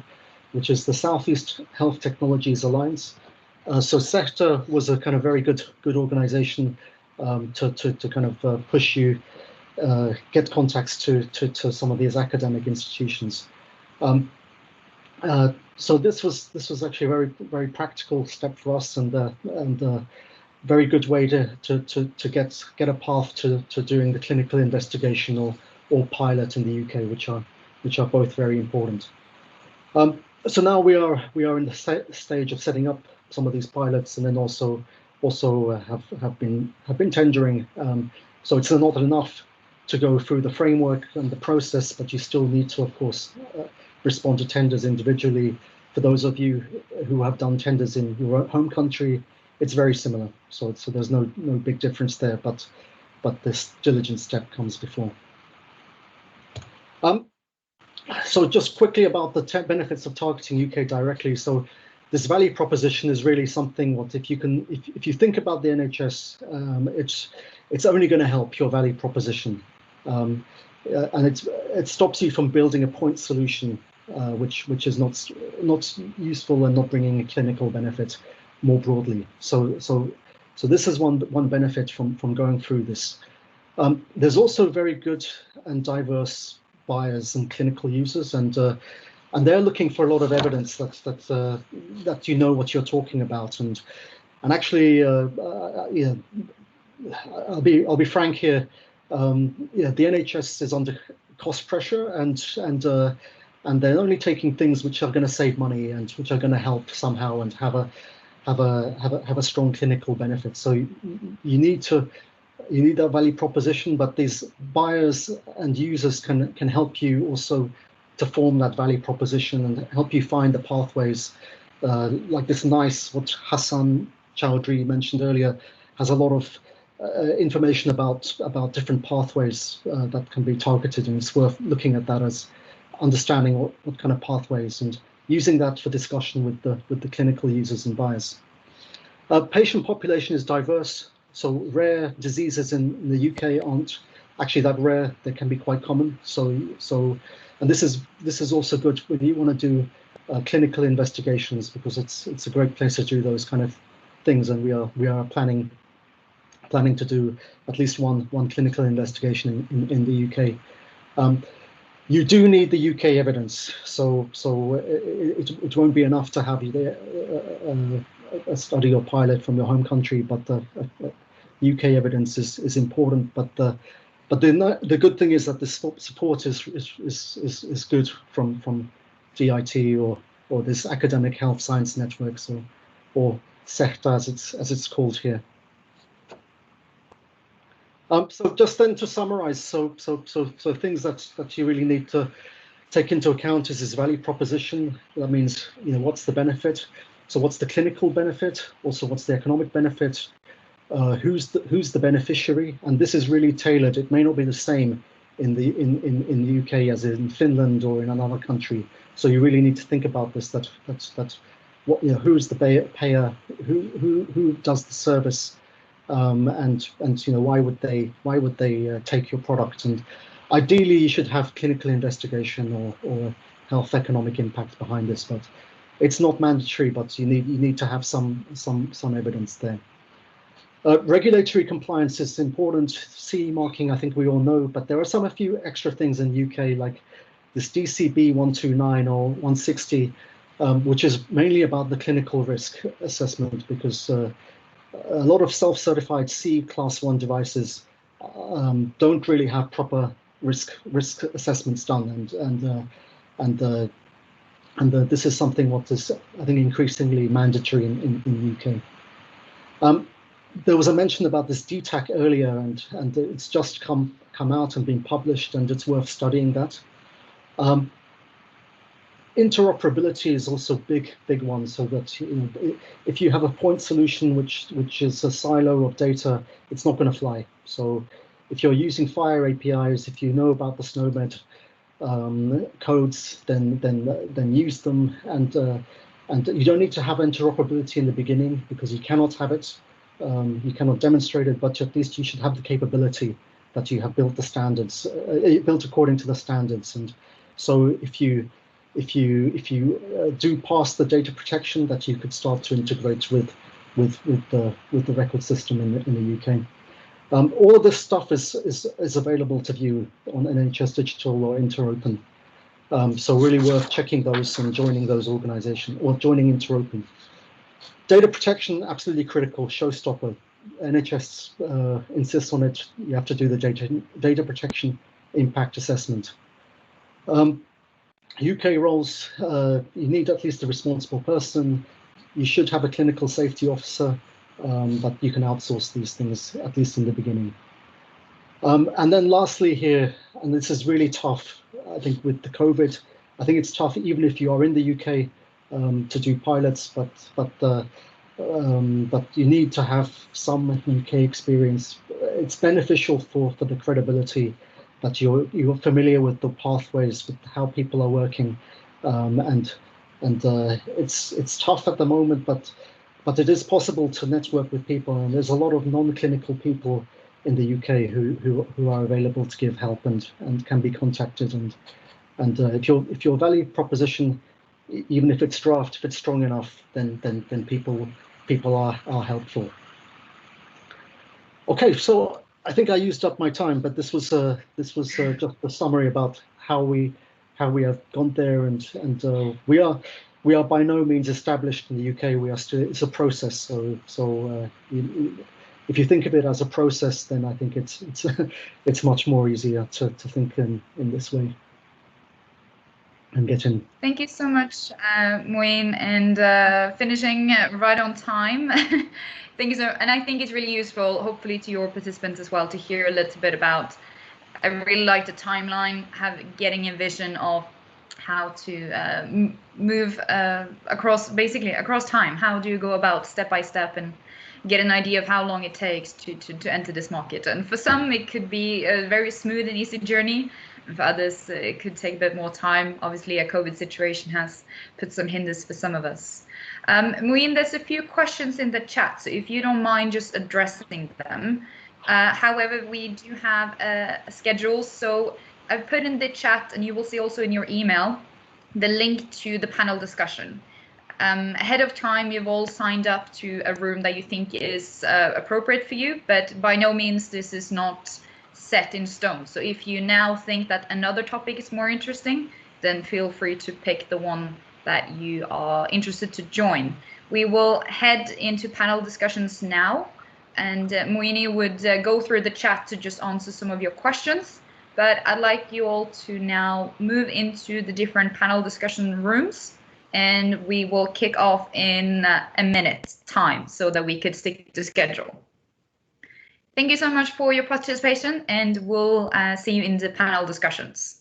which is the Southeast Health Technologies Alliance. So Sector was a kind of very good organisation to kind of push you, get contacts to some of these academic institutions. So this was actually a very, very practical step for us, and very good way to get a path to doing the clinical investigation or pilot in the UK, which are both very important. So now we are in the stage of setting up some of these pilots, and then also have been tendering. So it's not enough to go through the framework and the process, but you still need to, of course, respond to tenders individually. For those of you who have done tenders in your home country, it's very similar. So there's no big difference there, but this diligence step comes before. So just quickly about the benefits of targeting UK directly. So this value proposition is really something what if you think about the NHS, it's only going to help your value proposition, and it stops you from building a point solution, which is not useful and not bringing a clinical benefit more broadly. So this is one benefit from going through this. There's also very good and diverse buyers and clinical users, and they're looking for a lot of evidence that you know what you're talking about. And actually, yeah, I'll be frank here. Yeah, the NHS is under cost pressure, and they're only taking things which are going to save money and which are going to help somehow and have a strong clinical benefit. So you need that value proposition, but these buyers and users can help you also to form that value proposition and help you find the pathways, like this nice, what Hassan Chowdhury mentioned earlier, has a lot of information about different pathways that can be targeted, and it's worth looking at that as understanding what kind of pathways and using that for discussion with the clinical users and buyers. Patient population is diverse, so rare diseases in the UK aren't actually that rare. They can be quite common. And this is also good when you want to do clinical investigations, because it's a great place to do those kind of things, and we are planning to do at least one clinical investigation in the UK. You do need the UK evidence, so it won't be enough to have a study or pilot from your home country, but the UK evidence is important. But the good thing is that the support is good from DIT or this academic health science networks or SECTA as it's called here. So just then to summarize, so things that you really need to take into account is this value proposition. That means, what's the benefit? So what's the clinical benefit? Also, what's the economic benefit? Who's the beneficiary? And this is really tailored. It may not be the same in the UK as in Finland or in another country. So you really need to think about this. That's what who's the payer? Who does the service? And why would they take your product? And ideally, you should have clinical investigation or health economic impact behind this, but it's not mandatory. But you need to have some evidence there. Regulatory compliance is important. CE marking, I think we all know, but there are a few extra things in UK, like this DCB 129 or 160. which is mainly about the clinical risk assessment, because a lot of self-certified C class 1 devices don't really have proper risk assessments done, and this is something what is, I think, increasingly mandatory in the UK. There was a mention about this DTAC earlier, and it's just come out and been published, and it's worth studying that. Interoperability is also a big one, so that if you have a point solution which is a silo of data, it's not going to fly. So if you're using Fire APIs, if you know about the SNOMED codes, then use them, and you don't need to have interoperability in the beginning, because you cannot have it. You cannot demonstrate it, but at least you should have the capability that you have built the standards, built according to the standards. And so if you do pass the data protection, that you could start to integrate with the record system in the UK. All of this stuff is available to view on NHS Digital or Interopen. So really worth checking those and joining those organizations, or joining Interopen. Data protection, absolutely critical, showstopper. NHS insists on it. You have to do the data protection impact assessment. UK roles, you need at least a responsible person. You should have a clinical safety officer, but you can outsource these things, at least in the beginning. And then lastly here, and this is really tough, I think, with the COVID, I think it's tough even if you are in the UK to do pilots, but you need to have some UK experience. It's beneficial for the credibility that you're familiar with the pathways, with how people are working, and it's tough at the moment, but it is possible to network with people, and there's a lot of non-clinical people in the UK who are available to give help and can be contacted, and if your value proposition, even if it's draft, if it's strong enough, then people are helpful. Okay, so I think I used up my time, but this was just a summary about how we have gone there, and we are by no means established in the UK. We are still, it's a process. So if you think of it as a process, then I think it's much more easier to think in this way and get in. Thank you so much, Muin, and finishing right on time. Thank you so, and I think it's really useful, hopefully to your participants as well, to hear a little bit about. I really like the timeline, getting a vision of how to move basically across time. How do you go about step by step and get an idea of how long it takes to enter this market? And for some, it could be a very smooth and easy journey. For others, it could take a bit more time. Obviously, a COVID situation has put some hinders for some of us. Muin, there's a few questions in the chat, so if you don't mind just addressing them. However, we do have a schedule, so I've put in the chat, and you will see also in your email, the link to the panel discussion. Ahead of time, you've all signed up to a room that you think is appropriate for you, but by no means this is not set in stone. So if you now think that another topic is more interesting, then feel free to pick the one that you are interested to join. We will head into panel discussions now, and Muini would go through the chat to just answer some of your questions. But I'd like you all to now move into the different panel discussion rooms, and we will kick off in a minute's time so that we could stick to schedule. Thank you so much for your participation, and we'll see you in the panel discussions.